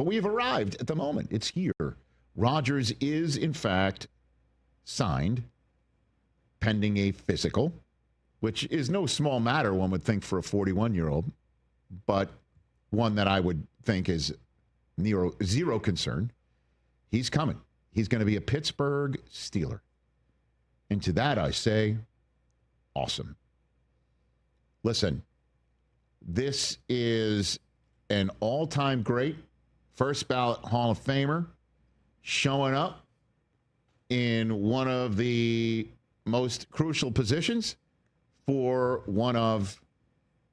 But we've arrived at the moment. It's here. Rodgers is, in fact, signed pending a physical, which is no small matter, one would think, for a 41-year-old, but one that I would think is zero concern. He's coming. He's going to be a Pittsburgh Steeler. And to that I say, awesome. Listen, this is an all-time great, first ballot Hall of Famer showing up in one of the most crucial positions for one of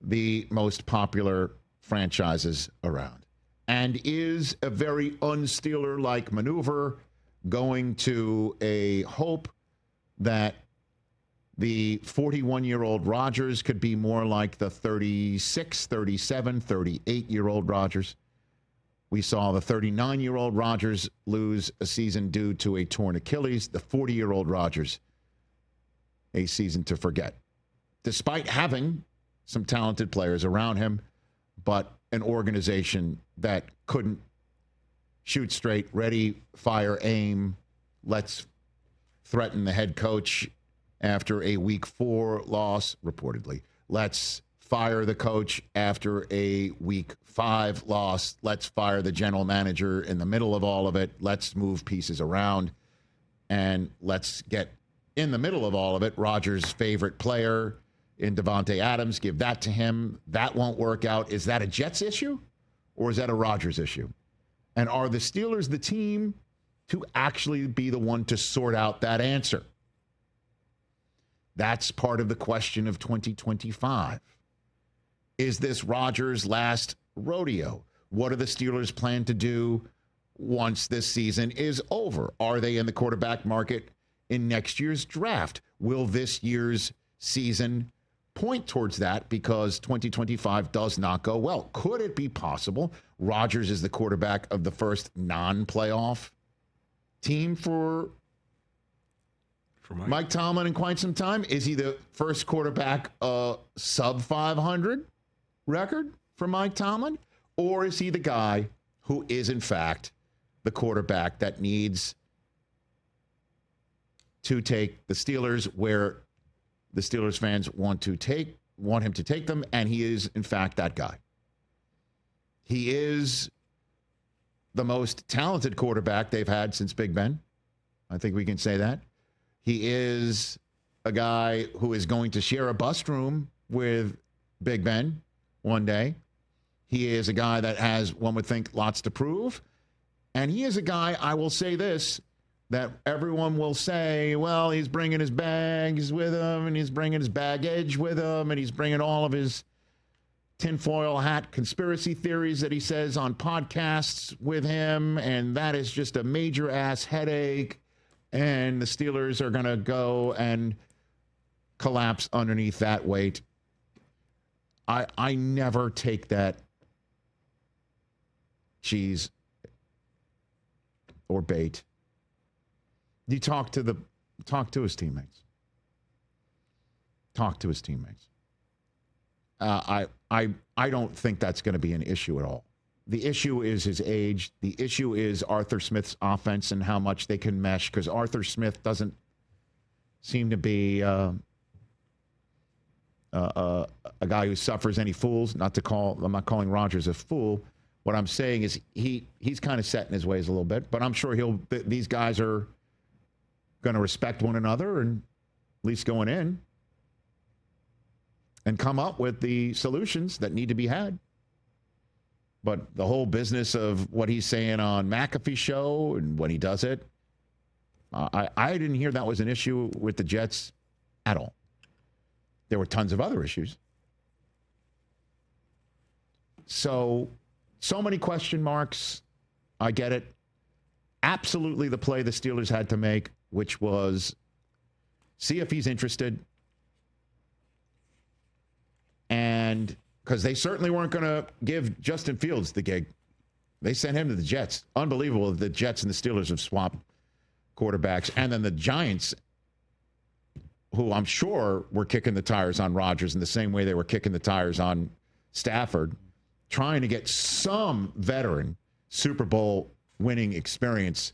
the most popular franchises around, and is a very un-Steeler-like maneuver going to a hope that the 41-year-old Rodgers could be more like the 36, 37, 38-year-old Rodgers. We saw the 39-year-old Rodgers lose a season due to a torn Achilles. The 40-year-old Rodgers, a season to forget. Despite having some talented players around him, but an organization that couldn't shoot straight, ready, fire, aim, let's threaten the head coach after a week 4 loss, reportedly. Let's fire the coach after a week 5 loss. Let's fire the general manager in the middle of all of it. Let's move pieces around. And let's get in the middle of all of it, Rodgers' favorite player in Davante Adams, give that to him. That won't work out. Is that a Jets issue or is that a Rodgers issue? And are the Steelers the team to actually be the one to sort out that answer? That's part of the question of 2025. Is this Rodgers' last rodeo? What do the Steelers plan to do once this season is over? Are they in the quarterback market in next year's draft? Will this year's season point towards that because 2025 does not go well? Could it be possible Rodgers is the quarterback of the first non-playoff team for Mike Tomlin in quite some time? Is he the first quarterback sub 500 record for Mike Tomlin? Or is he the guy who is, in fact, the quarterback that needs to take the Steelers where the Steelers fans want him to take them, and he is, in fact, that guy. He is the most talented quarterback they've had since Big Ben. I think we can say that. He is a guy who is going to share a bus room with Big Ben one day. He is a guy that has, one would think, lots to prove. And he is a guy, I will say this, that everyone will say, well, he's bringing his bags with him, and he's bringing his baggage with him, and he's bringing all of his tinfoil hat conspiracy theories that he says on podcasts with him, and that is just a major ass headache, and the Steelers are going to go and collapse underneath that weight. I never take that cheese or bait. You talk to his teammates. Talk to his teammates. I don't think that's going to be an issue at all. The issue is his age. The issue is Arthur Smith's offense and how much they can mesh, because Arthur Smith doesn't seem to be a guy who suffers any fools. I'm not calling Rodgers a fool. What I'm saying is he's kind of set in his ways a little bit, but I'm sure these guys are going to respect one another, and at least going in and come up with the solutions that need to be had. But the whole business of what he's saying on McAfee's show and when he does it, I didn't hear that was an issue with the Jets at all. There were tons of other issues. So many question marks. I get it. Absolutely the play the Steelers had to make, which was see if he's interested. And because they certainly weren't going to give Justin Fields the gig. They sent him to the Jets. Unbelievable. The Jets and the Steelers have swapped quarterbacks. And then the Giants, who I'm sure were kicking the tires on Rodgers in the same way they were kicking the tires on Stafford, trying to get some veteran Super Bowl winning experience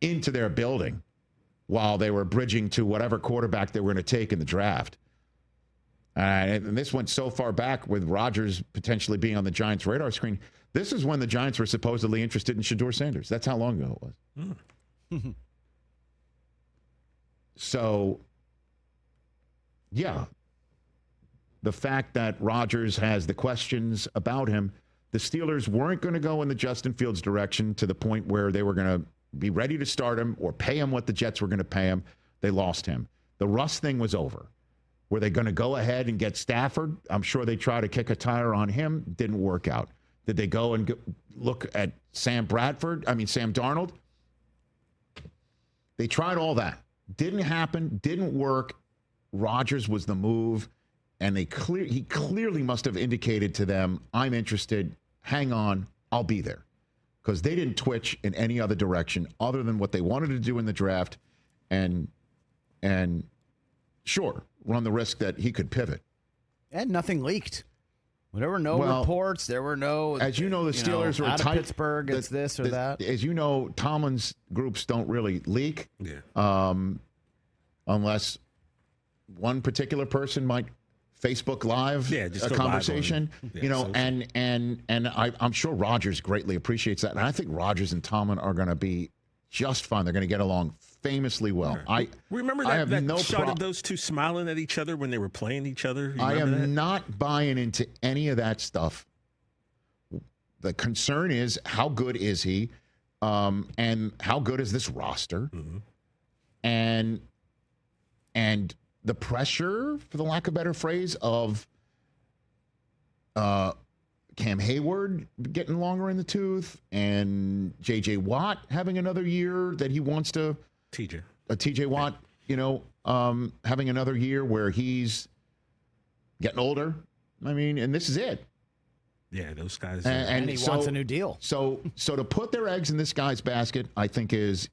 into their building while they were bridging to whatever quarterback they were going to take in the draft. And this went so far back with Rodgers potentially being on the Giants' radar screen. This is when the Giants were supposedly interested in Shedeur Sanders. That's how long ago it was. So, yeah, the fact that Rodgers has the questions about him, the Steelers weren't going to go in the Justin Fields direction to the point where they were going to be ready to start him or pay him what the Jets were going to pay him. They lost him. The Russ thing was over. Were they going to go ahead and get Stafford? I'm sure they tried to kick a tire on him. Didn't work out. Did they go and look at Sam Darnold? They tried all that. Didn't happen. Didn't work. Rodgers was the move. And he clearly must have indicated to them, I'm interested. Hang on. I'll be there. Because they didn't twitch in any other direction other than what they wanted to do in the draft. And sure, run the risk that he could pivot. And nothing leaked. There were no reports. There were no. As you know, the Steelers were out tight. of Pittsburgh. It's this or that. As you know, Tomlin's groups don't really leak. Yeah. Unless one particular person might Facebook Live a conversation. And I'm sure Rodgers greatly appreciates that. And I think Rodgers and Tomlin are going to be just fine. They're going to get along famously well. Right. Remember that shot of those two smiling at each other when they were playing each other? I am not buying into any of that stuff. The concern is, how good is he? And how good is this roster? Mm-hmm. And the pressure, for the lack of a better phrase, of Cam Hayward getting longer in the tooth and J.J. Watt having another year that he wants to. T.J. Watt, having another year where he's getting older. I mean, and this is it. Yeah, those guys. And he wants a new deal. So to put their eggs in this guy's basket, I think was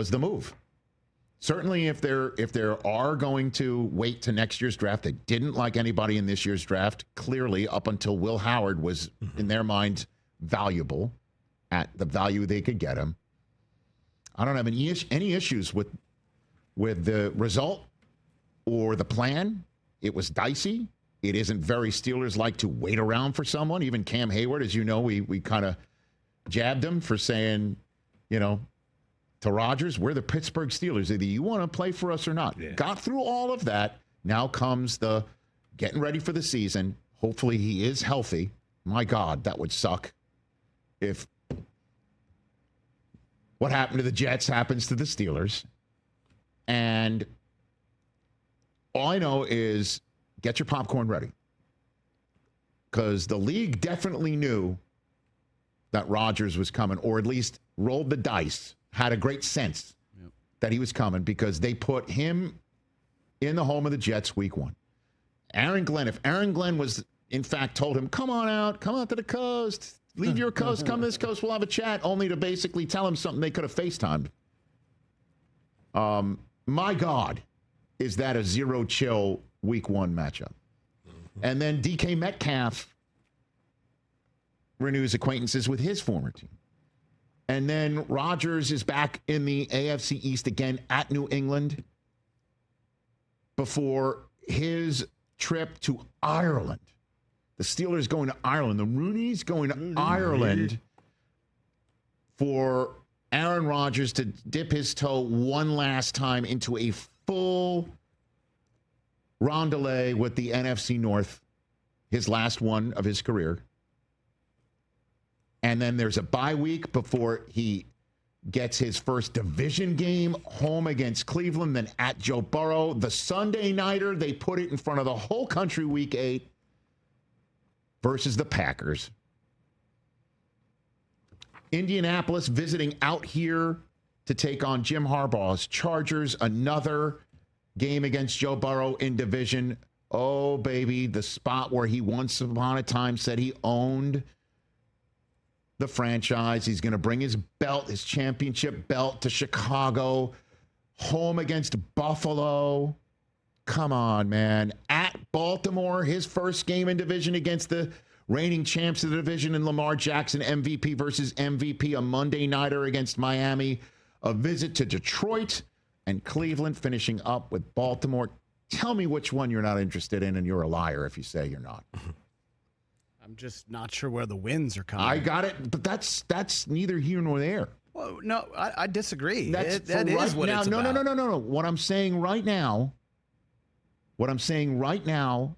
the move. Certainly, if there are going to wait to next year's draft, they didn't like anybody in this year's draft. Clearly, up until Will Howard was, in their mind, valuable at the value they could get him. I don't have any issues with the result or the plan. It was dicey. It isn't very Steelers-like to wait around for someone. Even Cam Hayward, as you know, we kind of jabbed him for saying, to Rodgers, we're the Pittsburgh Steelers. Either you want to play for us or not. Yeah. Got through all of that. Now comes the getting ready for the season. Hopefully he is healthy. My God, that would suck if what happened to the Jets happens to the Steelers. And all I know is get your popcorn ready. Because the league definitely knew that Rodgers was coming, or at least rolled the dice. Had a great sense that he was coming because they put him in the home of the Jets week 1. If Aaron Glenn was, in fact, told him, come out to the coast, leave your coast, come to this coast, we'll have a chat, only to basically tell him something they could have FaceTimed. My God, is that a zero chill week 1 matchup? And then DK Metcalf renews acquaintances with his former team. And then Rodgers is back in the AFC East again at New England before his trip to Ireland. The Steelers going to Ireland. The Rooneys going to Ireland for Aaron Rodgers to dip his toe one last time into a full rondelay with the NFC North, his last one of his career. And then there's a bye week before he gets his first division game home against Cleveland, then at Joe Burrow. The Sunday nighter, they put it in front of the whole country week 8 versus the Packers. Indianapolis visiting out here to take on Jim Harbaugh's Chargers. Another game against Joe Burrow in division. Oh, baby, the spot where he once upon a time said he owned the franchise. He's going to bring his belt, his championship belt, to Chicago, home against Buffalo. Come on, man. At Baltimore, his first game in division against the Reigning champs of the division in Lamar Jackson, MVP versus MVP, a Monday nighter against Miami, a visit to Detroit, and Cleveland finishing up with Baltimore. Tell me which one you're not interested in, and you're a liar if you say you're not. I'm just not sure where the wins are coming. I got it, but that's neither here nor there. Well, no, I disagree. That is right what now, it's about. No. What I'm saying right now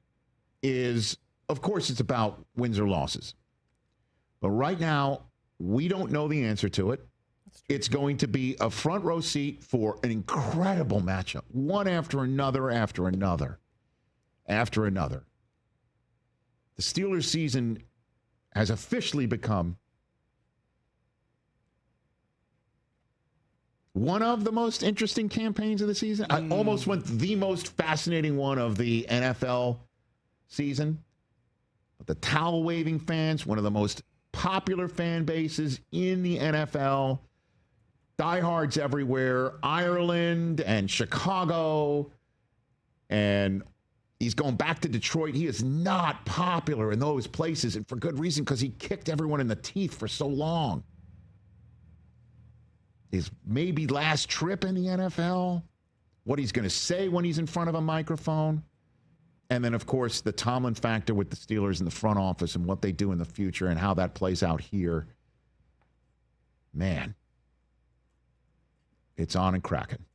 is, of course, it's about wins or losses. But right now, we don't know the answer to it. It's going to be a front row seat for an incredible matchup, one after another, after another, after another. The Steelers season has officially become one of the most interesting campaigns of the season. I almost went the most fascinating one of the NFL season. But the towel-waving fans, one of the most popular fan bases in the NFL. Diehards everywhere, Ireland and Chicago, and he's going back to Detroit. He is not popular in those places, and for good reason, because he kicked everyone in the teeth for so long. His maybe last trip in the NFL, what he's going to say when he's in front of a microphone, and then, of course, the Tomlin factor with the Steelers in the front office and what they do in the future and how that plays out here. Man. It's on and cracking.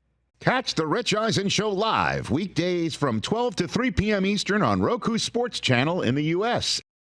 Catch the Rich Eisen Show live weekdays from 12 to 3 p.m. Eastern on Roku Sports Channel in the U.S.